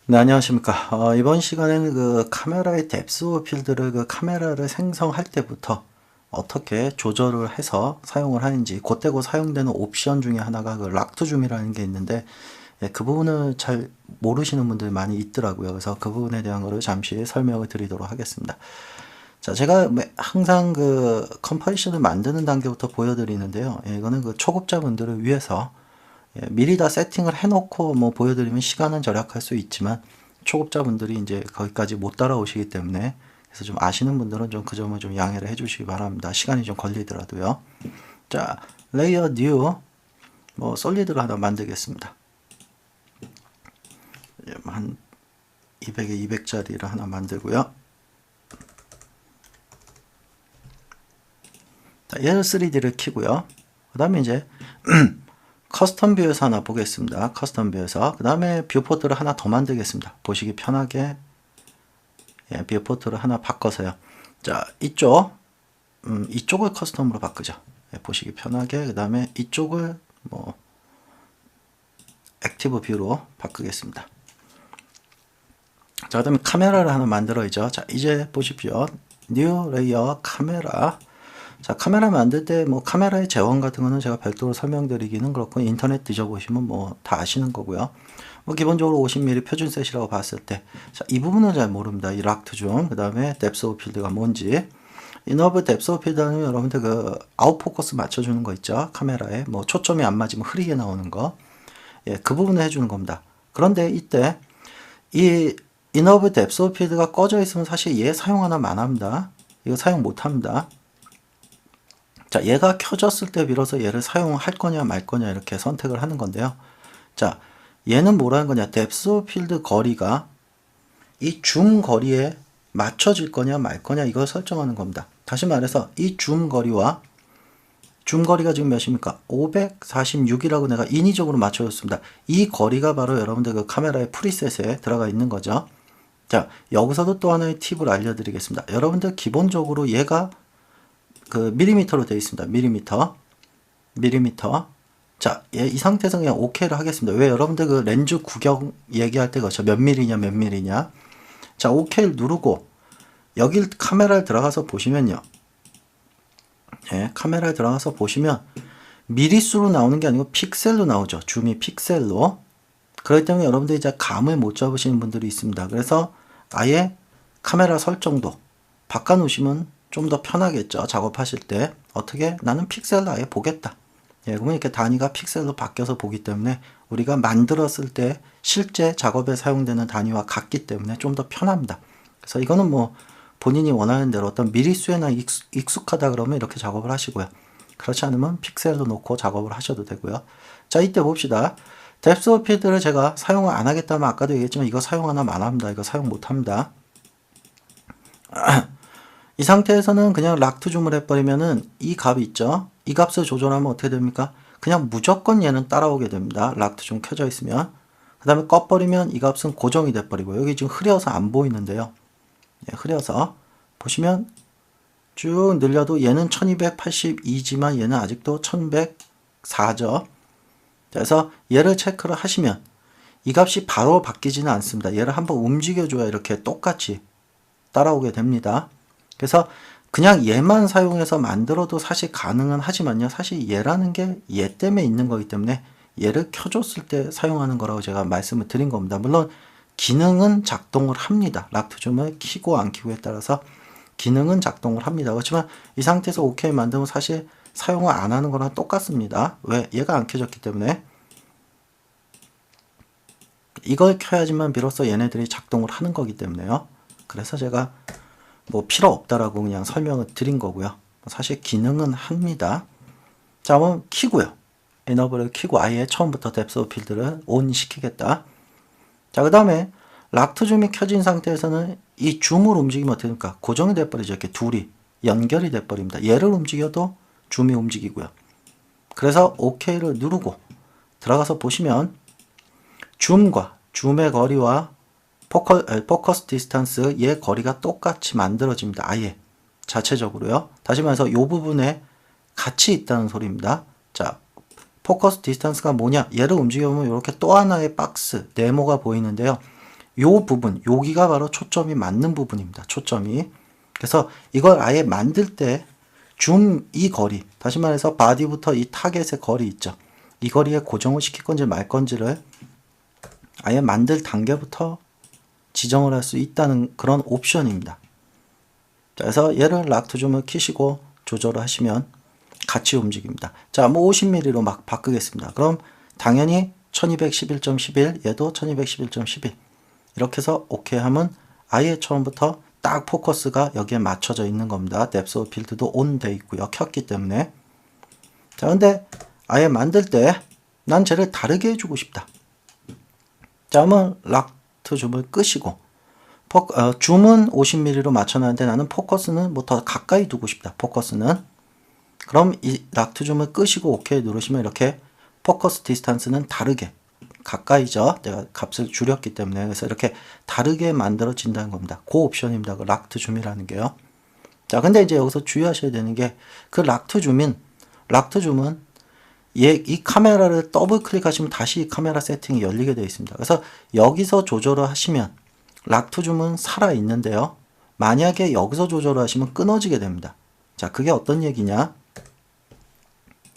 네, 안녕하십니까. 이번 시간에는 그 카메라의 뎁스 오브 필드를 그 카메라를 생성할 때부터 어떻게 조절을 해서 사용을 하는지, 그때 사용되는 옵션 중에 하나가 그 락트 줌이라는 게 있는데, 예, 그 부분을 잘 모르시는 분들이 많이 있더라고요. 그래서 그 부분에 대한 거를 잠시 설명을 드리도록 하겠습니다. 자, 제가 항상 그 컴파리션을 만드는 단계부터 보여드리는데요. 예, 이거는 그 초급자분들을 위해서 미리 다 세팅을 해놓고 뭐 보여드리면 시간은 절약할 수 있지만 초급자분들이 이제 거기까지 못 따라오시기 때문에 그래서 좀 아시는 분들은 좀 그 점을 좀 양해를 해주시기 바랍니다. 시간이 좀 걸리더라도요. 자, 레이어 뉴 뭐 솔리드로 하나 만들겠습니다. 한 200에 200짜리를 하나 만들고요. 자, 얘를 3D를 키고요. 그 다음에 이제 커스텀 뷰에서 하나 보겠습니다. 커스텀 뷰에서 그 다음에 뷰포트를 하나 더 만들겠습니다. 보시기 편하게 뷰포트를 하나 바꿔서요. 자, 이쪽을 커스텀으로 바꾸죠. 보시기 편하게. 그 다음에 이쪽을 뭐 액티브 뷰로 바꾸겠습니다. 자, 그 다음에 카메라를 하나 만들어야죠. 자, 이제 보십시오. 뉴 레이어 카메라. 자, 카메라 만들 때 뭐 카메라의 재원 같은 거는 제가 별도로 설명드리기는 그렇고 인터넷 뒤져보시면 뭐 다 아시는 거고요. 뭐 기본적으로 50mm 표준 셋이라고 봤을 때, 자, 이 부분은 잘 모릅니다. 이 락트 줌, 그 다음에 뎁스 오브 필드가 뭔지. 이너브 뎁스 오브 필드는 여러분들 그 아웃 포커스 맞춰주는 거 있죠. 카메라에 뭐 초점이 안 맞으면 흐리게 나오는 거. 예, 그 부분을 해주는 겁니다. 그런데 이때 이 이너브 뎁스 오브 필드가 꺼져 있으면 사실 얘 사용하나 만합니다. 이거 사용 못합니다. 자, 얘가 켜졌을 때 비로소 얘를 사용할 거냐 말 거냐 이렇게 선택을 하는 건데요. 자, 얘는 뭐라는 거냐? 뎁스 오브 필드 거리가 이 줌 거리에 맞춰질 거냐 말 거냐 이걸 설정하는 겁니다. 다시 말해서 이 줌 거리와 줌 거리가 지금 몇입니까? 546이라고 내가 인위적으로 맞춰줬습니다. 이 거리가 바로 여러분들 그 카메라의 프리셋에 들어가 있는 거죠. 자, 여기서도 또 하나의 팁을 알려드리겠습니다. 여러분들 기본적으로 얘가 그 밀리미터로 되어 있습니다. 밀리미터. 자, 이 상태에서 그냥 OK를 하겠습니다. 왜? 여러분들 그 렌즈 구경 얘기할 때 그렇죠. 몇 밀리냐. 자, OK를 누르고 여기 카메라를 들어가서 보시면요. 예, 카메라에 들어가서 보시면 미리수로 나오는 게 아니고 픽셀로 나오죠. 줌이 픽셀로. 그렇기 때문에 여러분들이 이제 감을 못 잡으시는 분들이 있습니다. 그래서 아예 카메라 설정도 바꿔 놓으시면 좀 더 편하겠죠. 작업하실 때. 어떻게? 나는 픽셀로 아예 보겠다. 예, 그러면 이렇게 단위가 픽셀로 바뀌어서 보기 때문에 우리가 만들었을 때 실제 작업에 사용되는 단위와 같기 때문에 좀 더 편합니다. 그래서 이거는 뭐 본인이 원하는 대로 어떤 미리수에나 익숙하다 그러면 이렇게 작업을 하시고요. 그렇지 않으면 픽셀로 놓고 작업을 하셔도 되고요. 자, 이때 봅시다. 뎁스 오브 필드를 제가 사용을 안 하겠다면 아까도 얘기했지만 이거 사용하나 만합니다. 이거 사용 못합니다. 이 상태에서는 그냥 락트 줌을 해버리면은 이 값이 있죠. 이 값을 조절하면 어떻게 됩니까? 그냥 무조건 얘는 따라오게 됩니다. 락트 줌 켜져 있으면. 그 다음에 꺼버리면 이 값은 고정이 돼버리고 여기 지금 흐려서 안 보이는데요. 예, 흐려서 보시면 쭉 늘려도 얘는 1282지만 얘는 아직도 1104죠. 그래서 얘를 체크를 하시면 이 값이 바로 바뀌지는 않습니다. 얘를 한번 움직여줘야 이렇게 똑같이 따라오게 됩니다. 그래서 그냥 얘만 사용해서 만들어도 사실 가능은 하지만요. 사실 얘라는 게 얘 때문에 있는 거기 때문에 얘를 켜줬을 때 사용하는 거라고 제가 말씀을 드린 겁니다. 물론 기능은 작동을 합니다. 락트 줌을 키고 안 키고에 따라서 기능은 작동을 합니다. 그렇지만 이 상태에서 OK 만들면 사실 사용을 안 하는 거랑 똑같습니다. 왜? 얘가 안 켜졌기 때문에. 이걸 켜야지만 비로소 얘네들이 작동을 하는 거기 때문에요. 그래서 제가 뭐 필요 없다라고 그냥 설명을 드린 거고요. 사실 기능은 합니다. 자, 한번 키고요. 에너블을 키고 아예 처음부터 뎁스 오브 필드를 온 시키겠다. 자, 그 다음에 락트 줌이 켜진 상태에서는 이 줌을 움직이면 어떻게 됩니까? 고정이 돼버리죠. 이렇게 둘이 연결이 돼버립니다. 얘를 움직여도 줌이 움직이고요. 그래서 OK를 누르고 들어가서 보시면 줌과 줌의 거리와 포커스 디스턴스 얘 거리가 똑같이 만들어집니다. 아예 자체적으로요. 다시 말해서 이 부분에 같이 있다는 소리입니다. 자, 포커스 디스턴스가 뭐냐? 얘를 움직여보면 이렇게 또 하나의 박스 네모가 보이는데요. 요 부분, 여기가 바로 초점이 맞는 부분입니다. 초점이. 그래서 이걸 아예 만들 때 줌 이 거리, 다시 말해서 바디부터 이 타겟의 거리 있죠. 이 거리에 고정을 시킬 건지 말 건지를 아예 만들 단계부터 지정을 할 수 있다는 그런 옵션입니다. 자, 그래서 얘를 락트 줌을 키시고 조절을 하시면 같이 움직입니다. 자, 뭐 50mm로 막 바꾸겠습니다. 그럼 당연히 1211.11, 얘도 1211.11 이렇게 해서 오케이 하면 아예 처음부터 딱 포커스가 여기에 맞춰져 있는 겁니다. 뎁스 오브 필드도 온 돼 있고요. 켰기 때문에. 자, 근데 아예 만들 때 난 쟤를 다르게 해주고 싶다. 자, 그러면 락트 줌을 끄시고 줌은 50mm로 맞춰놨는데 나는 포커스는 뭐 더 가까이 두고 싶다. 포커스는. 그럼 이 락트 줌을 끄시고 오케이 누르시면 이렇게 포커스 디스턴스는 다르게 가까이죠. 내가 값을 줄였기 때문에. 그래서 이렇게 다르게 만들어진다는 겁니다. 그 옵션입니다. 그 락트 줌이라는 게요. 자, 근데 이제 여기서 주의하셔야 되는 게 그 락트 줌은 이 카메라를 더블 클릭하시면 다시 이 카메라 세팅이 열리게 되어 있습니다. 그래서 여기서 조절을 하시면 락트 줌은 살아 있는데요. 만약에 여기서 조절을 하시면 끊어지게 됩니다. 자, 그게 어떤 얘기냐?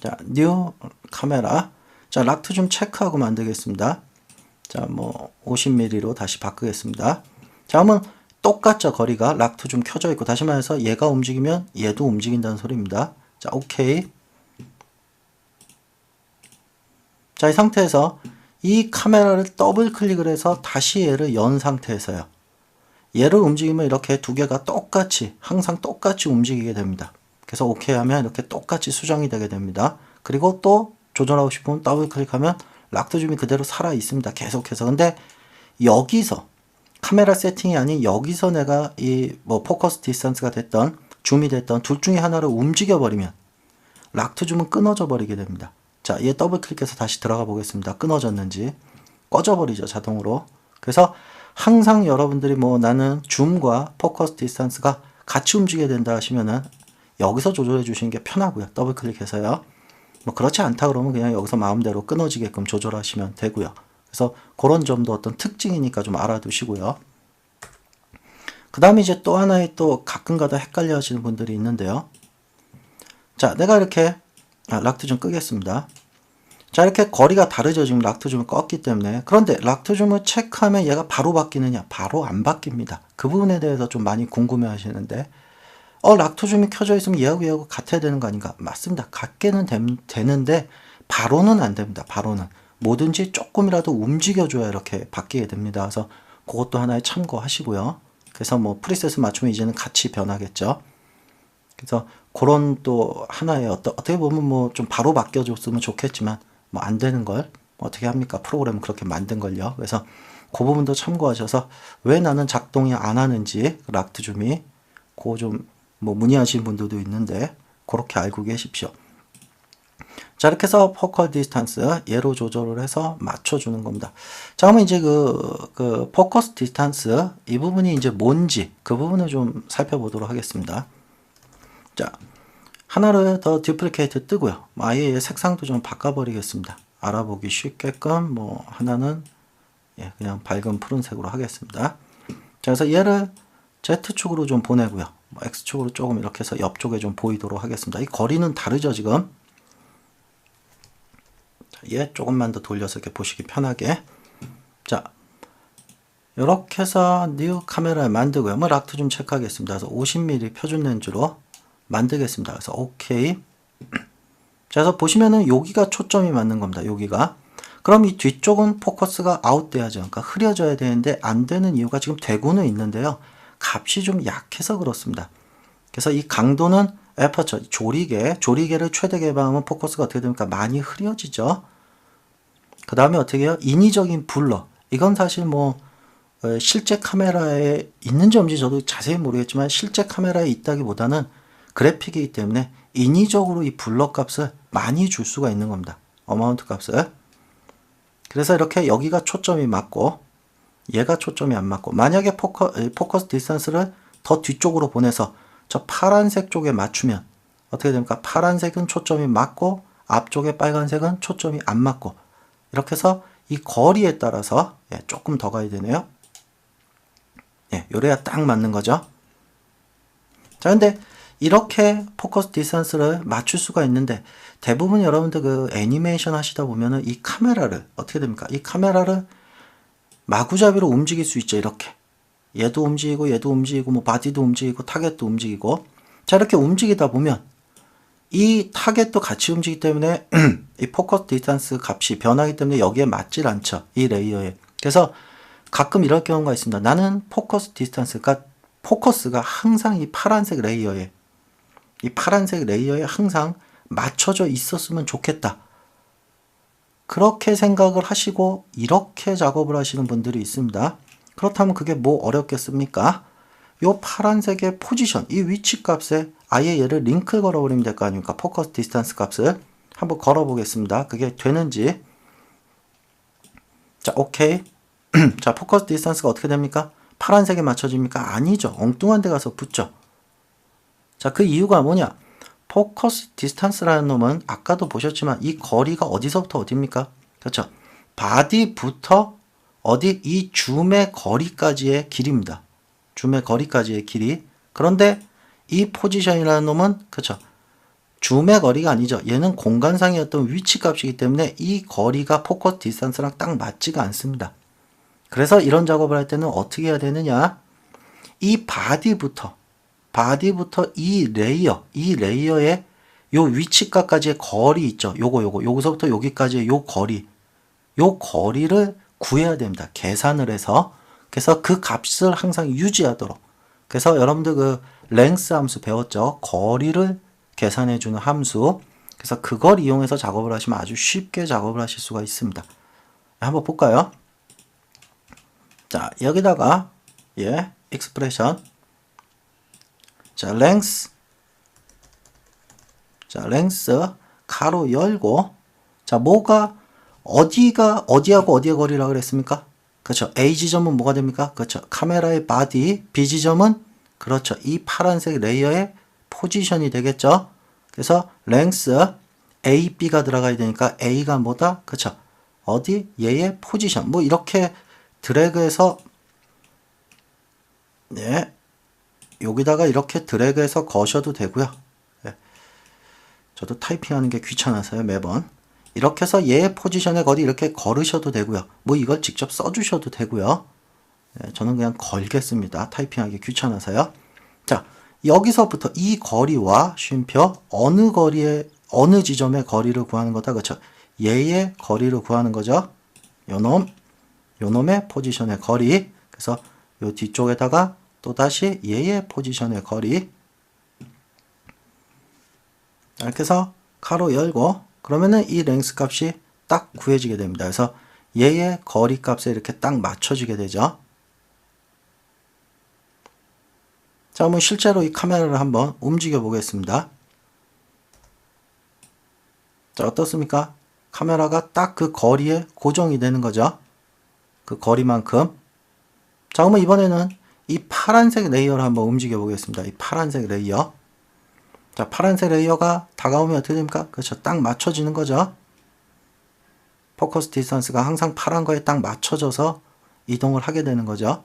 자, 뉴 카메라. 자, 락트 줌 체크하고 만들겠습니다. 자, 뭐 50mm로 다시 바꾸겠습니다. 자, 그러면 똑같죠. 거리가 락트 줌 켜져 있고, 다시 말해서 얘가 움직이면 얘도 움직인다는 소리입니다. 자, 오케이. 자, 이 상태에서 이 카메라를 더블 클릭을 해서 다시 얘를 연 상태에서요. 얘를 움직이면 이렇게 두 개가 똑같이 항상 똑같이 움직이게 됩니다. 그래서 오케이 하면 이렇게 똑같이 수정이 되게 됩니다. 그리고 또 조절하고 싶으면 더블 클릭하면 락트 줌이 그대로 살아 있습니다. 계속해서. 근데 여기서 카메라 세팅이 아닌 여기서 내가 이 뭐 포커스 디스턴스가 됐던 줌이 됐던 둘 중에 하나를 움직여 버리면 락트 줌은 끊어져 버리게 됩니다. 자, 얘 더블 클릭해서 다시 들어가 보겠습니다. 끊어졌는지. 꺼져 버리죠, 자동으로. 그래서 항상 여러분들이 뭐 나는 줌과 포커스 디스턴스가 같이 움직여야 된다 하시면은 여기서 조절해 주시는 게 편하고요. 더블 클릭해서요. 뭐 그렇지 않다 그러면 그냥 여기서 마음대로 끊어지게끔 조절하시면 되고요. 그래서 그런 점도 어떤 특징이니까 좀 알아두시고요. 그 다음에 이제 또 하나의 또 가끔가다 헷갈려 하시는 분들이 있는데요. 자, 내가 이렇게 락트 줌 끄겠습니다. 자, 이렇게 거리가 다르죠. 지금 락트 줌을 껐기 때문에. 그런데 락트 줌을 체크하면 얘가 바로 바뀌느냐? 바로 안 바뀝니다. 그 부분에 대해서 좀 많이 궁금해 하시는데, 락트 줌이 켜져 있으면 얘하고 같아야 되는 거 아닌가? 맞습니다. 같게는 되는데 바로는 안 됩니다. 바로는. 뭐든지 조금이라도 움직여줘야 이렇게 바뀌게 됩니다. 그래서 그것도 하나의 참고하시고요. 그래서 뭐 프리셋을 맞추면 이제는 같이 변하겠죠. 그래서 그런 또 하나의 어떻게 보면 뭐 좀 바로 바뀌어줬으면 좋겠지만 뭐 안 되는 걸 어떻게 합니까? 프로그램은 그렇게 만든 걸요. 그래서 그 부분도 참고하셔서 왜 나는 작동이 안 하는지 락트 줌이 그 좀 뭐 문의하신 분들도 있는데 그렇게 알고 계십시오. 자, 이렇게 해서 포컬 디스턴스 얘로 조절을 해서 맞춰주는 겁니다. 자, 그러면 이제 그 포커스 디스턴스 이 부분이 이제 뭔지 그 부분을 좀 살펴보도록 하겠습니다. 자, 하나를 더 듀플리케이트 뜨고요. 아예 색상도 좀 바꿔버리겠습니다. 알아보기 쉽게끔 뭐 하나는 그냥 밝은 푸른색으로 하겠습니다. 자, 그래서 얘를 Z축으로 좀 보내고요. X축으로 조금 이렇게 해서 옆쪽에 좀 보이도록 하겠습니다. 이 거리는 다르죠, 지금. 자, 얘 조금만 더 돌려서 이렇게 보시기 편하게. 자, 이렇게 해서 뉴 카메라를 만들고요. 뭐 락트 좀 체크하겠습니다. 그래서 50mm 표준 렌즈로 만들겠습니다. 그래서 오케이. 자, 그래서 보시면은 여기가 초점이 맞는 겁니다. 여기가. 그럼 이 뒤쪽은 포커스가 아웃돼야죠. 그러니까 흐려져야 되는데 안 되는 이유가 지금 되고는 있는데요. 값이 좀 약해서 그렇습니다. 그래서 이 강도는 에퍼처, 조리개를 최대 개방하면 포커스가 어떻게 됩니까? 많이 흐려지죠. 그 다음에 어떻게 해요? 인위적인 블러. 이건 사실 뭐 실제 카메라에 있는지 없는지 저도 자세히 모르겠지만 실제 카메라에 있다기보다는 그래픽이기 때문에 인위적으로 이 블러 값을 많이 줄 수가 있는 겁니다. 어마운트 값을. 그래서 이렇게 여기가 초점이 맞고 얘가 초점이 안 맞고, 만약에 포커스 디스턴스를 더 뒤쪽으로 보내서 저 파란색 쪽에 맞추면 어떻게 됩니까? 파란색은 초점이 맞고 앞쪽에 빨간색은 초점이 안 맞고, 이렇게 해서 이 거리에 따라서 조금 더 가야 되네요. 요래야 딱 맞는 거죠. 자, 근데 이렇게 포커스 디스턴스를 맞출 수가 있는데 대부분 여러분들 그 애니메이션 하시다 보면은 이 카메라를 어떻게 됩니까? 이 카메라를 마구잡이로 움직일 수 있죠. 이렇게. 얘도 움직이고 얘도 움직이고 뭐 바디도 움직이고 타겟도 움직이고. 자, 이렇게 움직이다 보면 이 타겟도 같이 움직이기 때문에 이 포커스 디스턴스 값이 변하기 때문에 여기에 맞질 않죠. 이 레이어에. 그래서 가끔 이럴 경우가 있습니다. 나는 포커스 디스턴스가 포커스가 항상 이 파란색 레이어에 항상 맞춰져 있었으면 좋겠다. 그렇게 생각을 하시고 이렇게 작업을 하시는 분들이 있습니다. 그렇다면 그게 뭐 어렵겠습니까? 요 파란색의 포지션, 이 위치 값에 아예 얘를 링크를 걸어버리면 될 거 아닙니까? 포커스 디스턴스 값을 한번 걸어보겠습니다. 그게 되는지. 자, 오케이. 자, 포커스 디스턴스가 어떻게 됩니까? 파란색에 맞춰집니까? 아니죠. 엉뚱한 데 가서 붙죠. 자, 그 이유가 뭐냐? 포커스 디스턴스라는 놈은 아까도 보셨지만 이 거리가 어디서부터 어디입니까? 그렇죠. 바디부터 어디 이 줌의 거리까지의 길입니다. 줌의 거리까지의 길이. 그런데 이 포지션이라는 놈은 그렇죠. 줌의 거리가 아니죠. 얘는 공간상의 어떤 위치 값이기 때문에 이 거리가 포커스 디스턴스랑 딱 맞지가 않습니다. 그래서 이런 작업을 할 때는 어떻게 해야 되느냐? 이 바디부터 이 레이어의 요 위치값까지의 거리 있죠. 요거서부터 여기까지의 요 거리를 구해야 됩니다. 계산을 해서. 그래서 그 값을 항상 유지하도록. 그래서 여러분들 그 랭스 함수 배웠죠. 거리를 계산해 주는 함수. 그래서 그걸 이용해서 작업을 하시면 아주 쉽게 작업을 하실 수가 있습니다. 한번 볼까요? 자, 여기다가 익스프레션. 자, 랭스 가로 열고. 자, 어디하고 어디의 거리라고 그랬습니까? 그렇죠. A 지점은 뭐가 됩니까? 그렇죠. 카메라의 바디. B 지점은 그렇죠. 이 파란색 레이어의 포지션이 되겠죠. 그래서 랭스 A, B가 들어가야 되니까 A가 뭐다? 그렇죠. 어디? 얘의 포지션. 뭐 이렇게 드래그해서 여기다가 이렇게 드래그해서 거셔도 되고요. 저도 타이핑하는 게 귀찮아서요. 매번. 이렇게 해서 얘의 포지션에 거리 이렇게 걸으셔도 되고요. 뭐 이걸 직접 써주셔도 되고요. 저는 그냥 걸겠습니다. 타이핑하기 귀찮아서요. 자, 여기서부터 이 거리와 쉼표 어느 지점의 거리를 구하는 거다. 그렇죠. 얘의 거리를 구하는 거죠. 요놈의 포지션의 거리. 그래서 요 뒤쪽에다가 또다시 얘의 포지션의 거리. 이렇게 해서 가로 열고 그러면은 이 랭스 값이 딱 구해지게 됩니다. 그래서 얘의 거리 값에 이렇게 딱 맞춰지게 되죠. 자, 그러면 실제로 이 카메라를 한번 움직여 보겠습니다. 자, 어떻습니까? 카메라가 딱 그 거리에 고정이 되는 거죠. 그 거리만큼. 자, 그러면 이번에는 이 파란색 레이어를 한번 움직여 보겠습니다. 이 파란색 레이어. 자, 파란색 레이어가 다가오면 어떻게 됩니까? 그렇죠. 딱 맞춰지는 거죠. 포커스 디스턴스가 항상 파란 거에 딱 맞춰져서 이동을 하게 되는 거죠.